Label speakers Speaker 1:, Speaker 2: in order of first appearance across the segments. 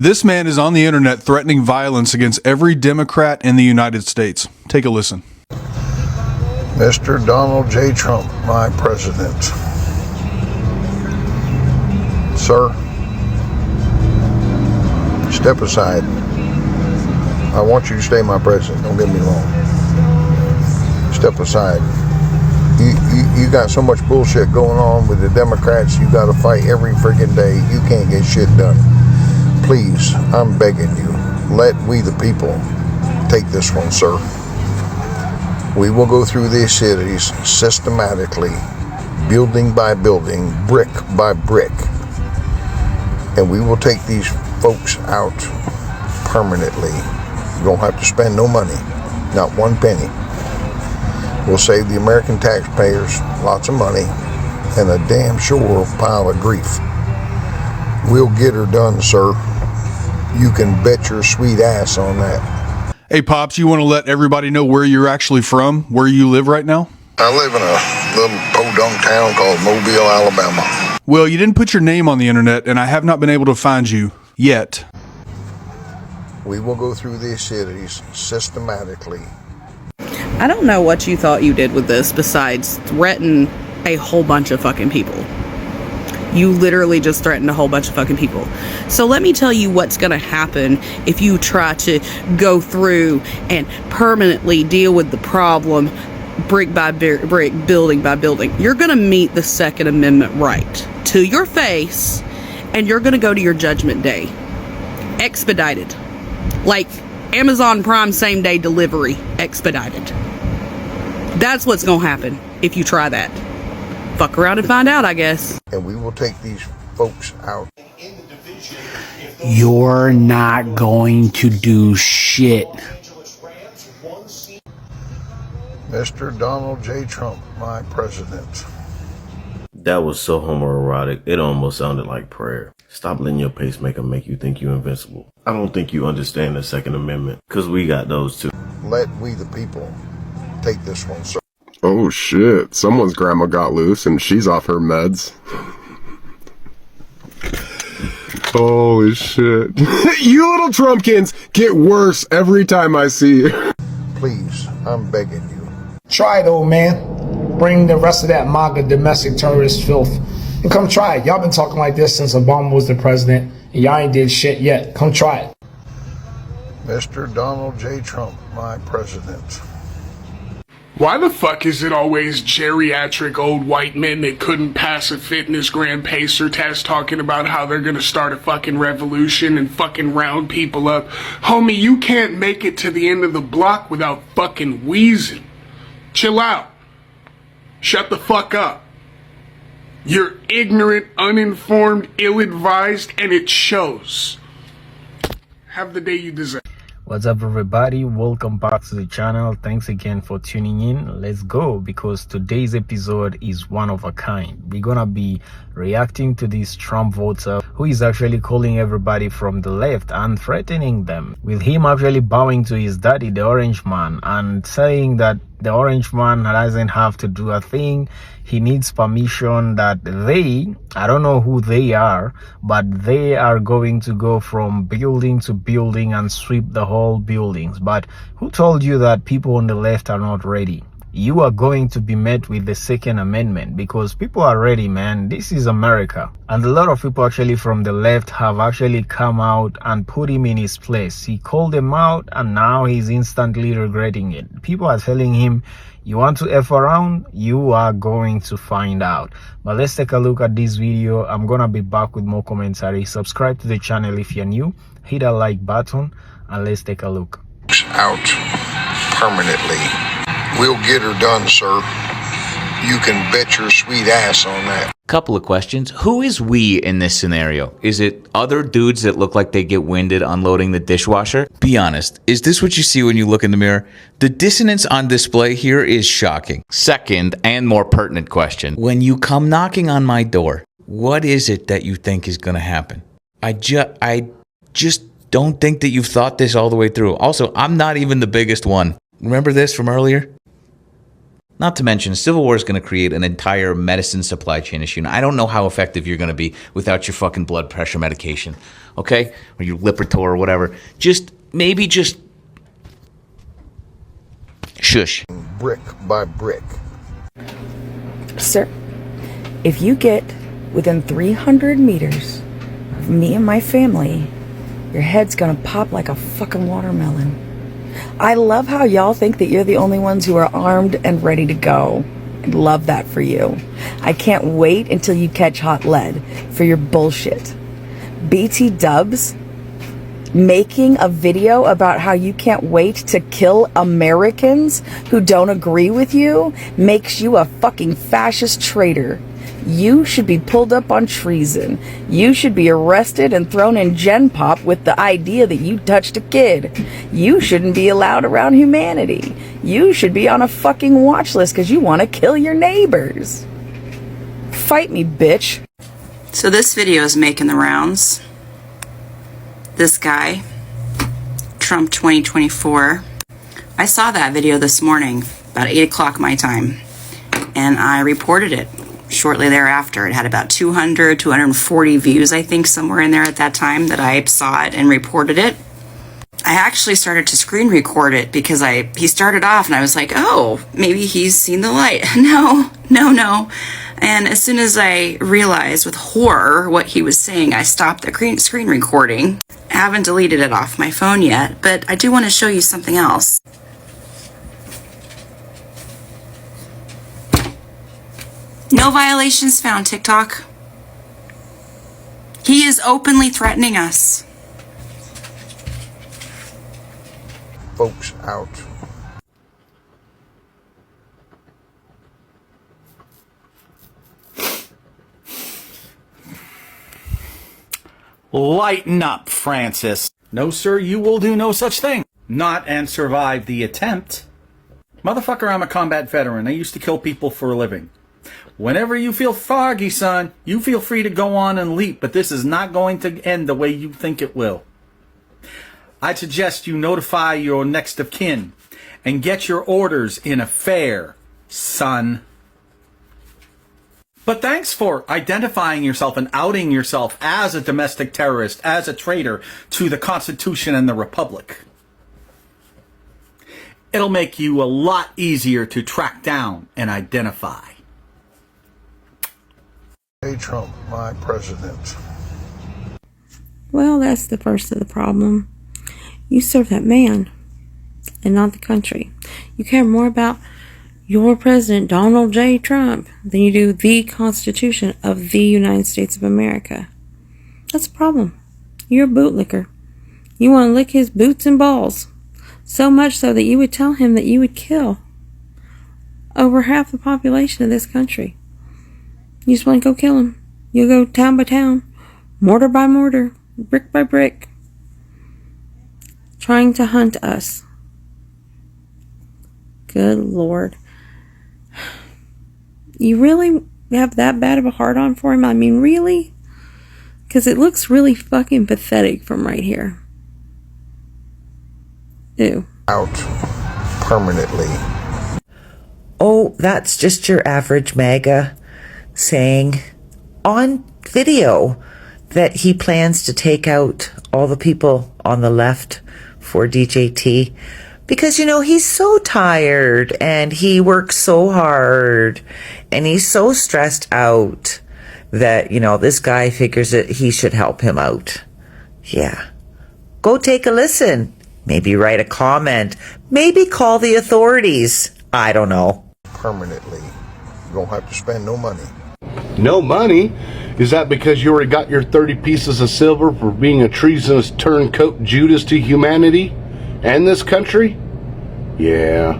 Speaker 1: This man is on the internet threatening violence against every Democrat in the United States. Take a listen.
Speaker 2: Mr. Donald J. Trump, my president. Sir, step aside. I want you to stay my president, don't get me wrong. Step aside. You got so much bullshit going on with the Democrats, you gotta fight every freaking day. You can't get shit done. Please, I'm begging you, let we the people take this one, sir. We will go through these cities systematically, building by building, brick by brick, and we will take these folks out permanently. You don't have to spend no money, not one penny. We'll save the American taxpayers lots of money and a damn sure pile of grief. We'll get her done, sir. You can bet your sweet ass on that.
Speaker 1: Hey, Pops, you want to let everybody know where you're actually from, where you live right now?
Speaker 2: I live in a little podunk town called Mobile, Alabama.
Speaker 1: Well, you didn't put your name on the internet, and I have not been able to find you yet.
Speaker 2: We will go through these cities systematically.
Speaker 3: I don't know what you thought you did with this besides threaten a whole bunch of fucking people. You literally just threatened a whole bunch of fucking people. So let me tell you what's going to happen if you try to go through and permanently deal with the problem brick by brick, building by building. You're going to meet the Second Amendment right to your face, and you're going to go to your judgment day. Expedited. Like Amazon Prime same day delivery. Expedited. That's what's going to happen if you try that. Fuck around and find out, I guess.
Speaker 2: And we will take these folks out.
Speaker 4: You're not going to do shit.
Speaker 2: Mr. Donald J. Trump, my president.
Speaker 5: That was so homoerotic, it almost sounded like prayer. Stop letting your pacemaker make you think you're invincible. I don't think you understand the Second Amendment, because we got those too.
Speaker 2: Let we the people take this one, sir.
Speaker 6: Oh shit, someone's grandma got loose and she's off her meds. Holy shit. You little Trumpkins get worse every time I see you.
Speaker 2: Please, I'm begging you.
Speaker 7: Try it, old man. Bring the rest of that Maga domestic terrorist filth. And come try it. Y'all been talking like this since Obama was the president, and y'all ain't did shit yet. Come try it.
Speaker 2: Mr. Donald J. Trump, my president.
Speaker 8: Why the fuck is it always geriatric old white men that couldn't pass a fitness grand pacer test talking about how they're gonna start a fucking revolution and fucking round people up? Homie, you can't make it to the end of the block without fucking wheezing. Chill out. Shut the fuck up. You're ignorant, uninformed, ill-advised, and it shows. Have the day you deserve.
Speaker 4: What's up, everybody? Welcome back to the channel. Thanks again for tuning in. Let's go, because today's episode is one of a kind. We're gonna be reacting to this Trump voter who is actually calling everybody from the left and threatening them, with him actually bowing to his daddy, the orange man, and saying that the orange man doesn't have to do a thing. He needs permission, that they, I don't know who they are, but they are going to go from building to building and sweep the whole buildings. But who told you that people on the left are not ready? You are going to be met with the Second Amendment, because people are ready, man. This is America. And a lot of people actually from the left have actually come out and put him in his place. He called them out and now he's instantly regretting it. People are telling him, you want to F around? You are going to find out. But let's take a look at this video. I'm gonna be back with more commentary. Subscribe to the channel if you're new. Hit that like button and let's take a look.
Speaker 2: Out permanently. We'll get her done, sir. You can bet your sweet ass on that.
Speaker 9: Couple of questions. Who is we in this scenario? Is it other dudes that look like they get winded unloading the dishwasher? Be honest, is this what you see when you look in the mirror? The dissonance on display here is shocking. Second, and more pertinent question. When you come knocking on my door, what is it that you think is going to happen? I just don't think that you've thought this all the way through. Also, I'm not even the biggest one. Remember this from earlier? Not to mention, civil war is going to create an entire medicine supply chain issue. And I don't know how effective you're going to be without your fucking blood pressure medication. okay? Or you Lipitor or whatever. Just shush.
Speaker 2: Brick by brick.
Speaker 10: Sir, if you get within 300 meters of me and my family, your head's gonna pop like a fucking watermelon. I love how y'all think that you're the only ones who are armed and ready to go. I love that for you. I can't wait until you catch hot lead for your bullshit. BT Dubs making a video about how you can't wait to kill Americans who don't agree with you makes you a fucking fascist traitor. You should be pulled up on treason. You should be arrested and thrown in Gen Pop with the idea that you touched a kid. You shouldn't be allowed around humanity. You should be on a fucking watch list because you want to kill your neighbors. Fight me, bitch.
Speaker 3: So this video is making the rounds. This guy, Trump 2024. I saw that video this morning, about 8 o'clock my time, and I reported it shortly thereafter. It had about 240 views, I think, somewhere in there at that time that I saw it and reported it. I actually started to screen record it because he started off and I was like, oh, maybe he's seen the light. No. And as soon as I realized with horror what he was saying, I stopped the screen recording. I haven't deleted it off my phone yet, but I do want to show you something else. No violations found, TikTok. He is openly threatening us.
Speaker 2: Folks out.
Speaker 11: Lighten up, Francis. No, sir, you will do no such thing. Not and survive the attempt. Motherfucker, I'm a combat veteran. I used to kill people for a living. Whenever you feel foggy, son, you feel free to go on and leap, but this is not going to end the way you think it will. I'd suggest you notify your next of kin and get your orders in a fair, son. But thanks for identifying yourself and outing yourself as a domestic terrorist, as a traitor to the Constitution and the Republic. It'll make you a lot easier to track down and identify.
Speaker 2: Hey, Trump, my president.
Speaker 12: Well, that's the first of the problem. You serve that man and not the country. You care more about your president, Donald J. Trump, than you do the Constitution of the United States of America. That's a problem. You're a bootlicker. You want to lick his boots and balls. So much so that you would tell him that you would kill over half the population of this country. You just want to go kill him. You'll go town by town, mortar by mortar, brick by brick, trying to hunt us. Good Lord. You really have that bad of a hard-on for him? I mean, really? Because it looks really fucking pathetic from right here. Ew.
Speaker 2: Out permanently.
Speaker 13: Oh, that's just your average MAGA saying on video that he plans to take out all the people on the left for DJT because, you know, he's so tired and he works so hard and he's so stressed out that, you know, this guy figures that he should help him out. Yeah. Go take a listen. Maybe write a comment. Maybe call the authorities. I don't know.
Speaker 2: Permanently. You don't have to spend no money.
Speaker 6: No money? Is that because you already got your 30 pieces of silver for being a treasonous turncoat Judas to humanity and this country? Yeah.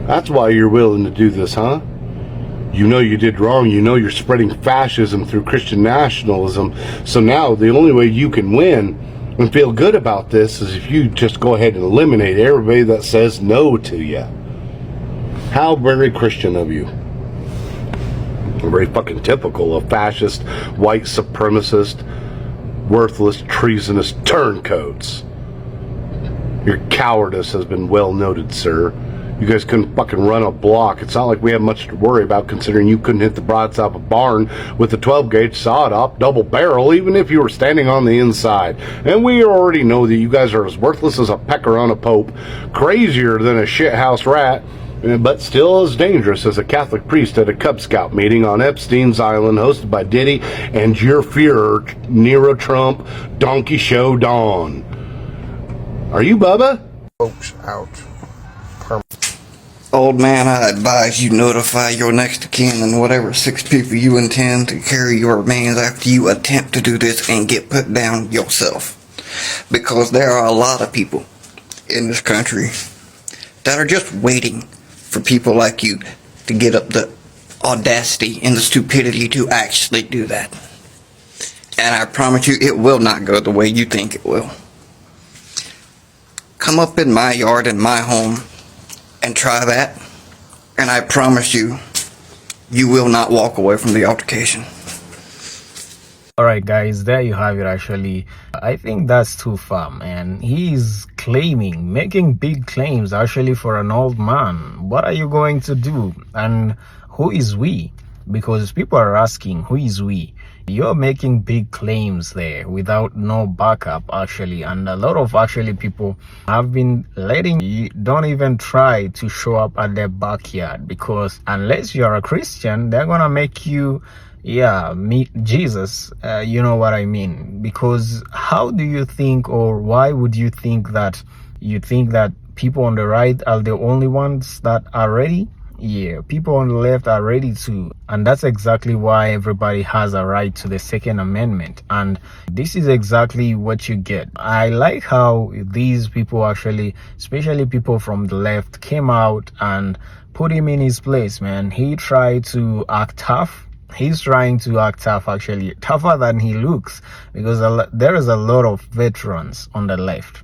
Speaker 6: That's why you're willing to do this, huh? You know you did wrong. You know you're spreading fascism through Christian nationalism. So now the only way you can win and feel good about this is if you just go ahead and eliminate everybody that says no to you. How very Christian of you. Very fucking typical of fascist, white supremacist, worthless, treasonous turncoats. Your cowardice has been well noted, sir. You guys couldn't fucking run a block. It's not like we have much to worry about, considering you couldn't hit the broadside of a barn with a 12-gauge sawed-off double barrel, even if you were standing on the inside. And we already know that you guys are as worthless as a pecker on a pope, crazier than a shithouse rat, but still as dangerous as a Catholic priest at a Cub Scout meeting on Epstein's Island hosted by Diddy and your Führer, Nero Trump, Donkey Show Dawn. Are you Bubba?
Speaker 2: Folks out.
Speaker 14: Old man, I advise you notify your next of kin and whatever 6 people you intend to carry your remains after you attempt to do this and get put down yourself. Because there are a lot of people in this country that are just waiting for people like you to get up the audacity and the stupidity to actually do that. And I promise you, it will not go the way you think it will. Come up in my yard and my home and try that, and I promise you, you will not walk away from the altercation.
Speaker 4: Alright guys, there you have it. Actually, I think that's too far, man. He's claiming, making big claims actually for an old man. What are you going to do? And who is we? Because people are asking, who is we? You're making big claims there without no backup actually, and a lot of actually people have been letting you don't even try to show up at their backyard, because unless you're a Christian, they're gonna make you meet Jesus. You know what I mean? Because how do you think, or why would you think that people on the right are the only ones that are ready? Yeah, people on the left are ready too, and that's exactly why everybody has a right to the Second Amendment, and this is exactly what you get. I like how these people actually, especially people from the left, came out and put him in his place, man. He tried to act tough. He's trying to act tough, actually tougher than he looks, because there is a lot of veterans on the left.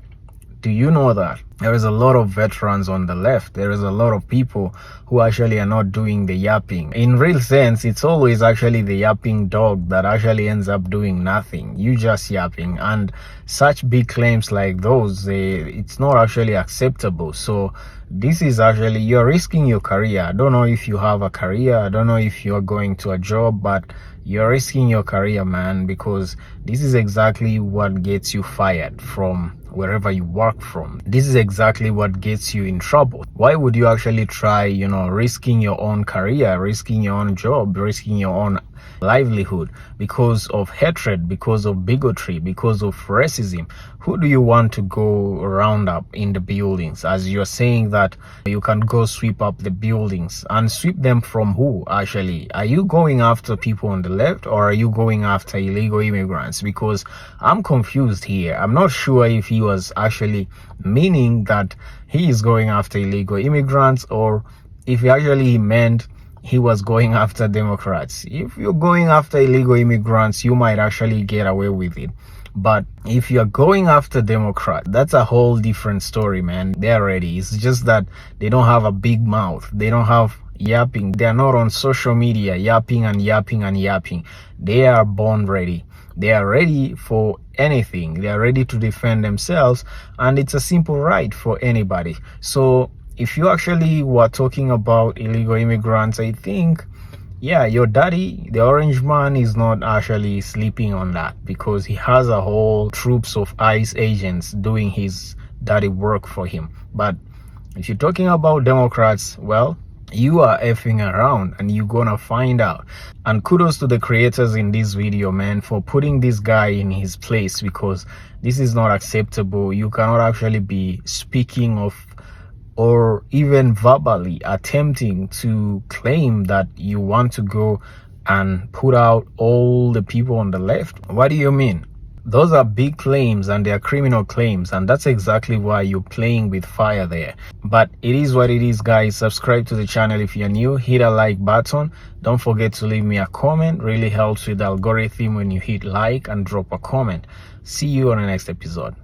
Speaker 4: Do you know that? There is a lot of veterans on the left. There is a lot of people who actually are not doing the yapping. In real sense, it's always actually the yapping dog that actually ends up doing nothing. You just yapping. And such big claims like those, it's not actually acceptable. So this is actually, you're risking your career. I don't know if you have a career. I don't know if you're going to a job, but you're risking your career, man, because this is exactly what gets you fired from wherever you work from. This is exactly what gets you in trouble. Why would you actually try, risking your own career, risking your own job, risking your own livelihood because of hatred, because of bigotry, because of racism? Who do you want to go round up in the buildings? As you're saying that you can go sweep up the buildings, and sweep them from who actually? Are you going after people on the left, or are you going after illegal immigrants? Because I'm confused here. I'm not sure if he was actually meaning that he is going after illegal immigrants, or if he actually meant he was going after Democrats. If you're going after illegal immigrants, you might actually get away with it. But if you're going after Democrats, that's a whole different story, man. They're ready. It's just that they don't have a big mouth. They don't have yapping. They're not on social media yapping and yapping and yapping. They are born ready. They are ready for anything. They are ready to defend themselves, and it's a simple right for anybody. So if you actually were talking about illegal immigrants, I think, your daddy, the orange man, is not actually sleeping on that, because he has a whole troops of ICE agents doing his dirty work for him. But if you're talking about Democrats, well, you are effing around, and you're gonna find out. And kudos to the creators in this video, man, for putting this guy in his place, because this is not acceptable. You cannot actually be speaking of, or even verbally attempting to claim that you want to go and put out all the people on the left. What do you mean? Those are big claims, and they are criminal claims, and that's exactly why you're playing with fire there. But it is what it is, guys. Subscribe to the channel if you're new. Hit a like button. Don't forget to leave me a comment. Really helps with the algorithm when you hit like and drop a comment. See you on the next episode.